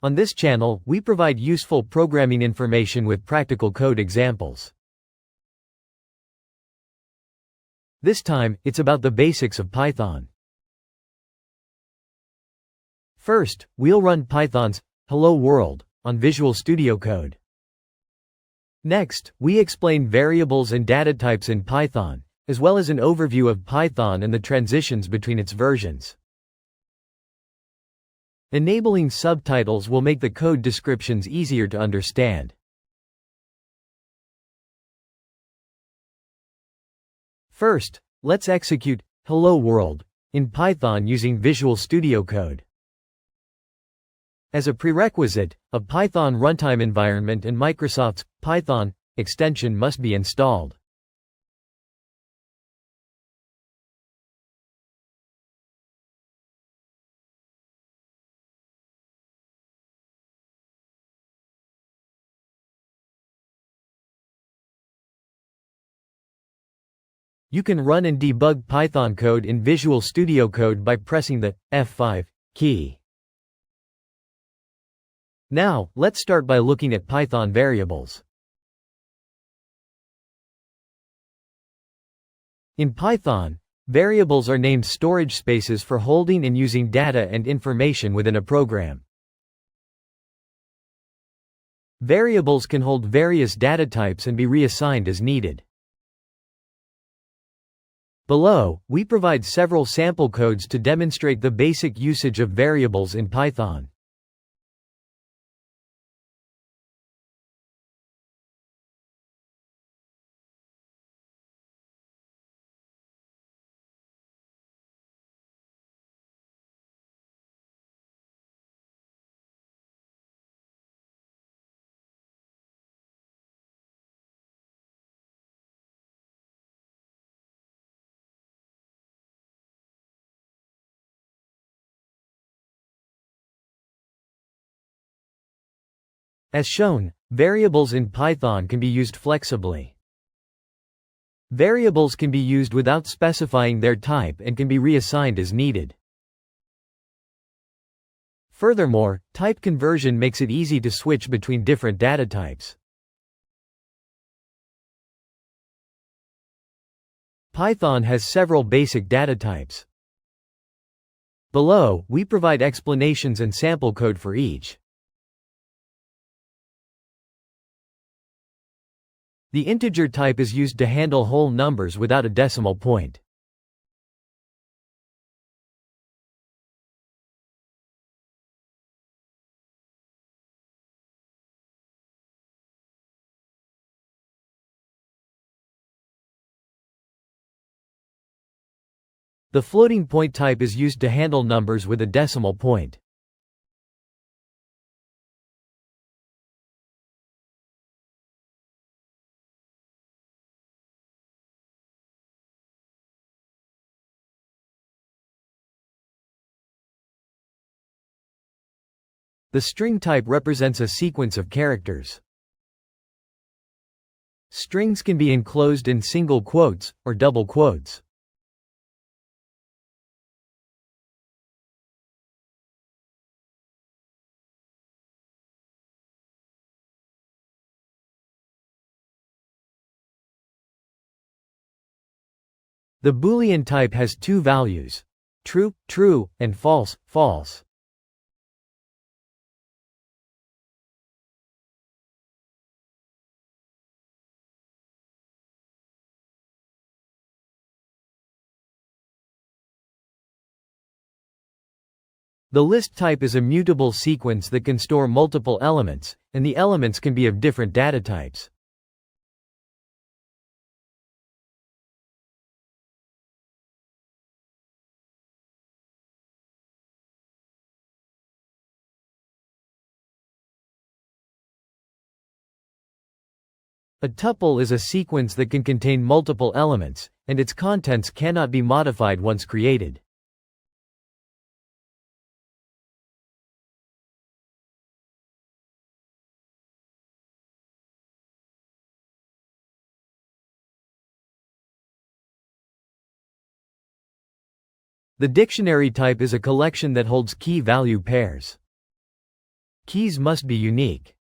On this channel, we provide useful programming information with practical code examples. This time, it's about the basics of Python. First, we'll run Python's Hello World on Visual Studio Code. Next, we explain variables and data types in Python, as well as an overview of Python and the transitions between its versions. Enabling subtitles will make the code descriptions easier to understand. First, let's execute Hello World in Python using Visual Studio Code. As a prerequisite, a Python runtime environment and Microsoft's Python extension must be installed. You can run and debug Python code in Visual Studio Code by pressing the F5 key. Now, let's start by looking at Python variables. In Python, variables are named storage spaces for holding and using data and information within a program. Variables can hold various data types and be reassigned as needed. Below, we provide several sample codes to demonstrate the basic usage of variables in Python. As shown, variables in Python can be used flexibly. Variables can be used without specifying their type and can be reassigned as needed. Furthermore, type conversion makes it easy to switch between different data types. Python has several basic data types. Below, we provide explanations and sample code for each. The integer type is used to handle whole numbers without a decimal point. The floating point type is used to handle numbers with a decimal point. The string type represents a sequence of characters. Strings can be enclosed in single quotes or double quotes. The Boolean type has two values: true, true, and false, false. The list type is a mutable sequence that can store multiple elements, and the elements can be of different data types. A tuple is a sequence that can contain multiple elements, and its contents cannot be modified once created. The dictionary type is a collection that holds key-value pairs. Keys must be unique.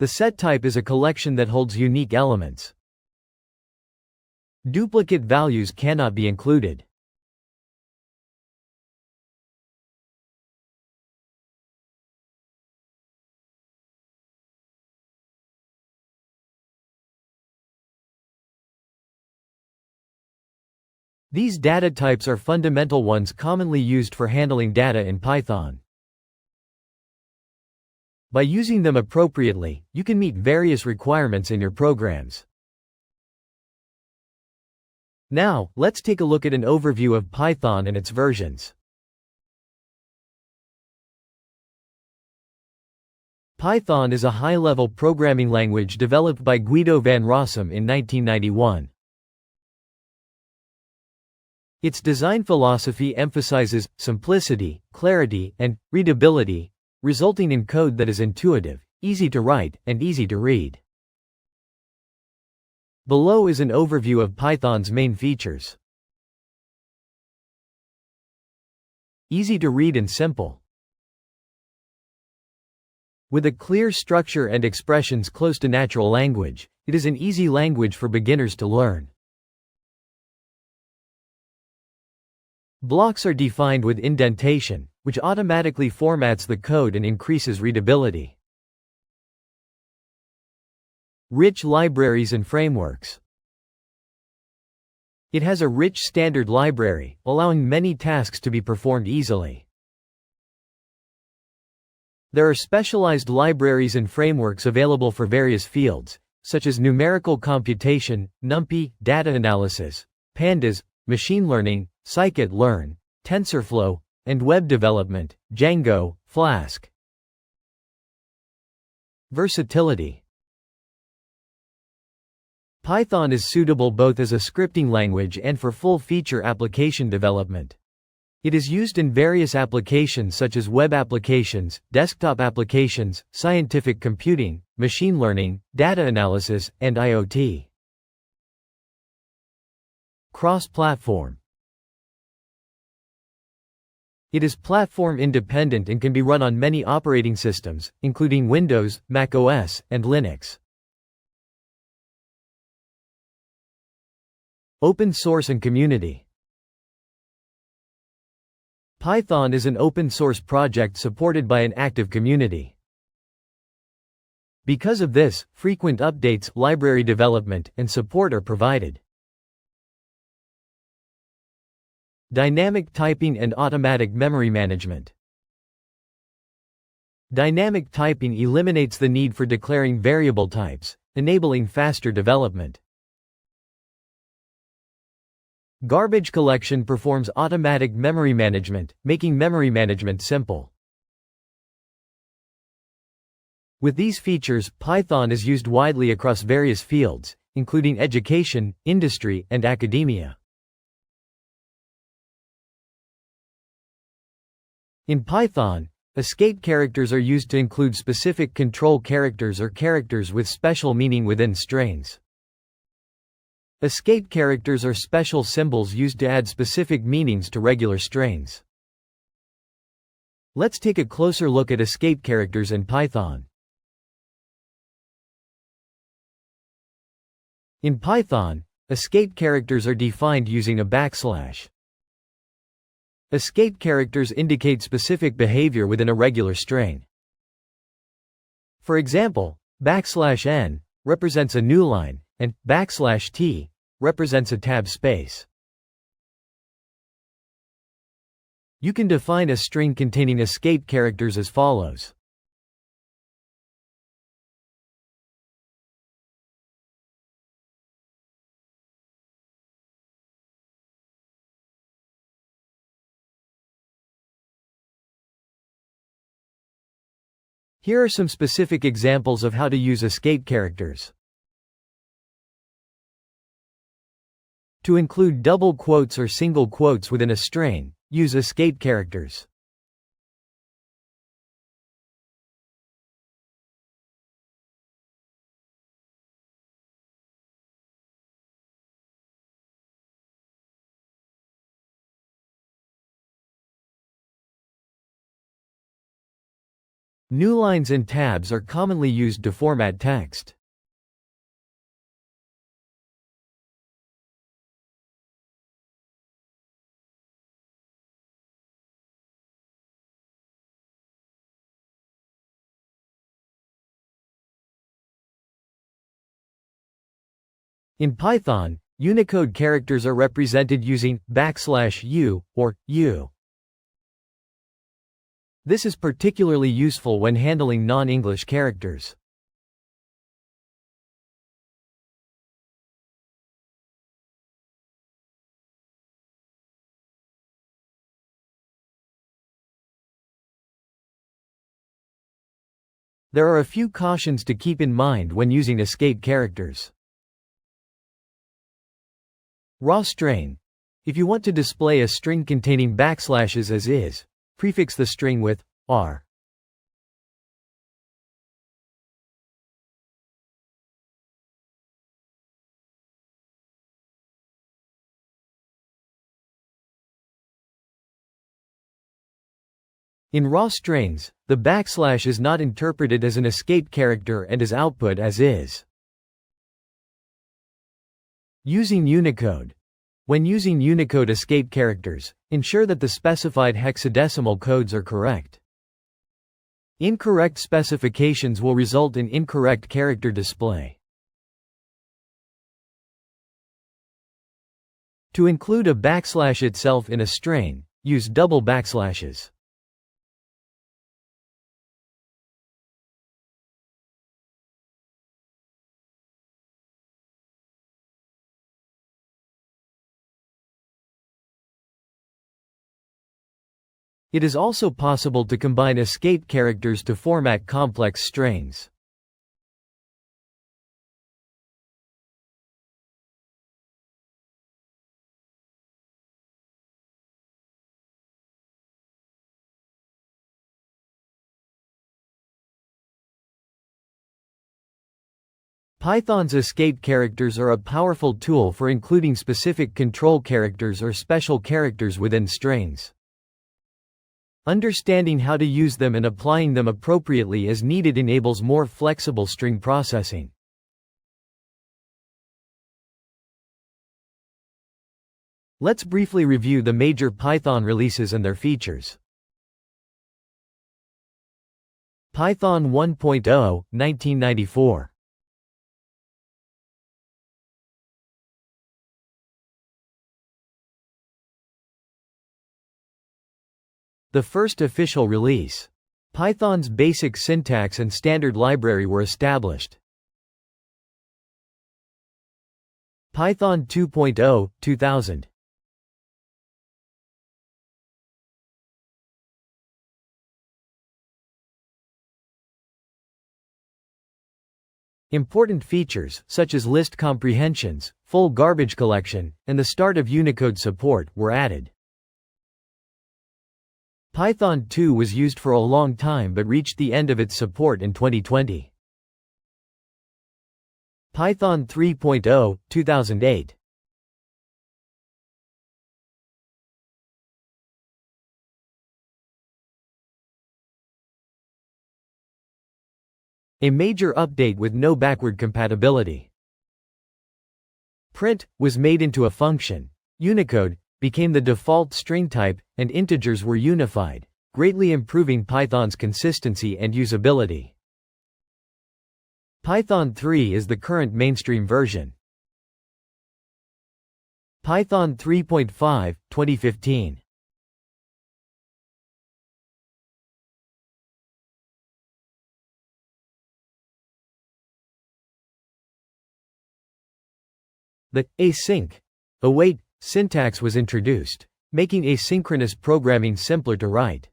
The set type is a collection that holds unique elements. Duplicate values cannot be included. These data types are fundamental ones commonly used for handling data in Python. By using them appropriately, you can meet various requirements in your programs. Now, let's take a look at an overview of Python and its versions. Python is a high-level programming language developed by Guido van Rossum in 1991. Its design philosophy emphasizes simplicity, clarity, and readability, resulting in code that is intuitive, easy to write, and easy to read. Below is an overview of Python's main features. Easy to read and simple. With a clear structure and expressions close to natural language, it is an easy language for beginners to learn. Blocks are defined with indentation, which automatically formats the code and increases readability. Rich libraries and frameworks. It has a rich standard library, allowing many tasks to be performed easily. There are specialized libraries and frameworks available for various fields, such as numerical computation, NumPy, data analysis, Pandas, machine learning, scikit-learn, TensorFlow, and web development, Django, Flask. Versatility. Python is suitable both as a scripting language and for full-feature application development. It is used in various applications such as web applications, desktop applications, scientific computing, machine learning, data analysis, and IoT. Cross-platform. It is platform independent and can be run on many operating systems, including Windows, Mac OS, and Linux. Open source and community. Python is an open source project supported by an active community. Because of this, frequent updates, library development, and support are provided. Dynamic typing and automatic memory management. Dynamic typing eliminates the need for declaring variable types, enabling faster development. Garbage collection performs automatic memory management, making memory management simple. With these features, Python is used widely across various fields, including education, industry, and academia. In Python, escape characters are used to include specific control characters or characters with special meaning within strings. Escape characters are special symbols used to add specific meanings to regular strings. Let's take a closer look at escape characters in Python. In Python, escape characters are defined using a backslash. Escape characters indicate specific behavior within a regular string. For example, \n represents a new line, and \t represents a tab space. You can define a string containing escape characters as follows. Here are some specific examples of how to use escape characters. To include double quotes or single quotes within a string, use escape characters. New lines and tabs are commonly used to format text. In Python, Unicode characters are represented using \u or u. This is particularly useful when handling non-English characters. There are a few cautions to keep in mind when using escape characters. Raw string. If you want to display a string containing backslashes as is, prefix the string with r. In raw strings, the backslash is not interpreted as an escape character and is output as is. Using Unicode. When using Unicode escape characters, ensure that the specified hexadecimal codes are correct. Incorrect specifications will result in incorrect character display. To include a backslash itself in a string, use double backslashes. It is also possible to combine escape characters to format complex strings. Python's escape characters are a powerful tool for including specific control characters or special characters within strings. Understanding how to use them and applying them appropriately as needed enables more flexible string processing. Let's briefly review the major Python releases and their features. Python 1.0, 1994. The first official release. Python's basic syntax and standard library were established. Python 2.0, 2000. Important features, such as list comprehensions, full garbage collection, and the start of Unicode support, were added. Python 2 was used for a long time but reached the end of its support in 2020. Python 3.0, 2008. A major update with no backward compatibility. Print was made into a function. Unicode became the default string type, and integers were unified, greatly improving Python's consistency and usability. Python 3 is the current mainstream version. Python 3.5, 2015. The async, await syntax was introduced, making asynchronous programming simpler to write.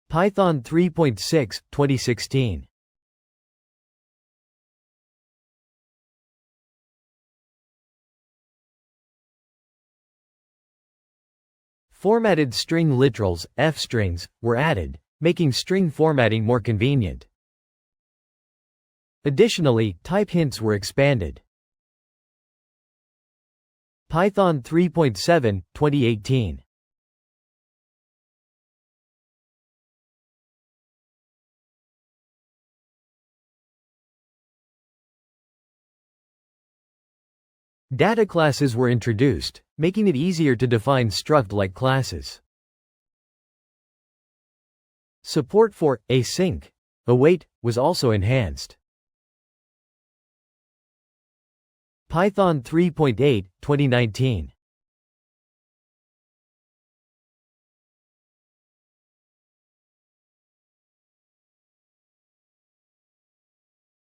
Python 3.6, 2016. Formatted string literals, f-strings, were added, making string formatting more convenient. Additionally, type hints were expanded. Python 3.7, 2018. Data classes were introduced, making it easier to define struct-like classes. Support for async await was also enhanced. Python 3.8, 2019.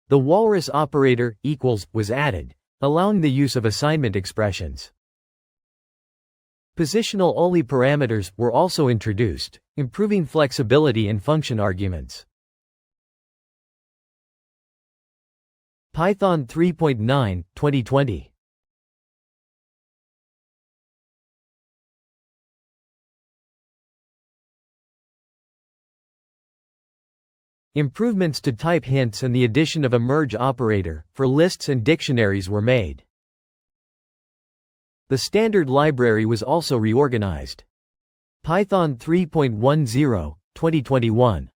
The walrus operator equals was added, allowing the use of assignment expressions. Positional-only parameters were also introduced, improving flexibility in function arguments. Python 3.9, 2020. Improvements to type hints and the addition of a merge operator for lists and dictionaries were made. The standard library was also reorganized. Python 3.10, 2021.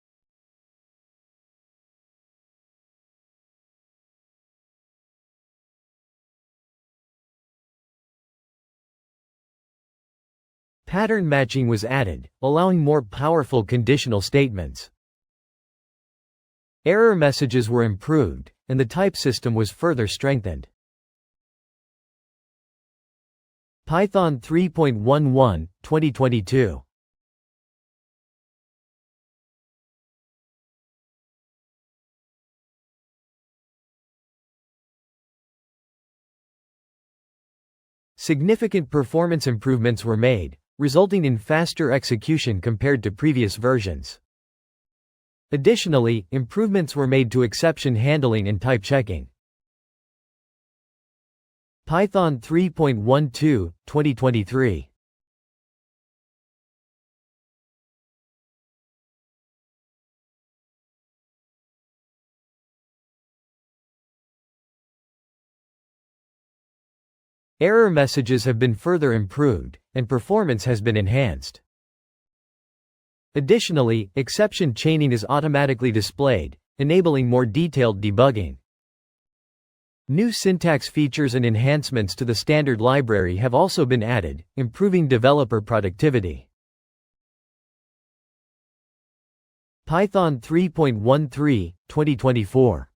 Pattern matching was added, allowing more powerful conditional statements. Error messages were improved, and the type system was further strengthened. Python 3.11, 2022. Significant performance improvements were made, resulting in faster execution compared to previous versions. Additionally, improvements were made to exception handling and type checking. Python 3.12, 2023. Error messages have been further improved, and performance has been enhanced. Additionally, exception chaining is automatically displayed, enabling more detailed debugging. New syntax features and enhancements to the standard library have also been added, improving developer productivity. Python 3.13, 2024.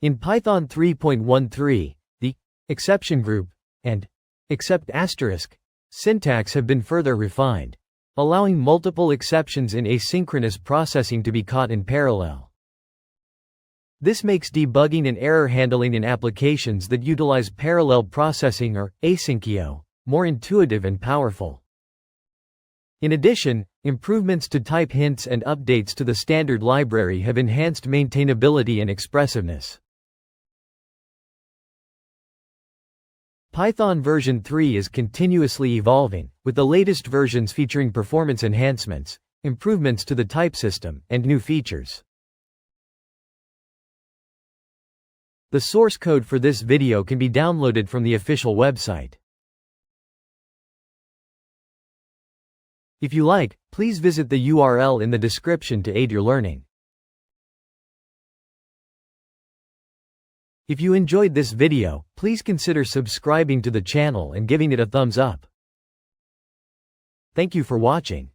In Python 3.13, the exception group and except asterisk syntax have been further refined, allowing multiple exceptions in asynchronous processing to be caught in parallel. This makes debugging and error handling in applications that utilize parallel processing or asyncio more intuitive and powerful. In addition, improvements to type hints and updates to the standard library have enhanced maintainability and expressiveness. Python version 3 is continuously evolving, with the latest versions featuring performance enhancements, improvements to the type system, and new features. The source code for this video can be downloaded from the official website. If you like, please visit the URL in the description to aid your learning. If you enjoyed this video, please consider subscribing to the channel and giving it a thumbs up. Thank you for watching.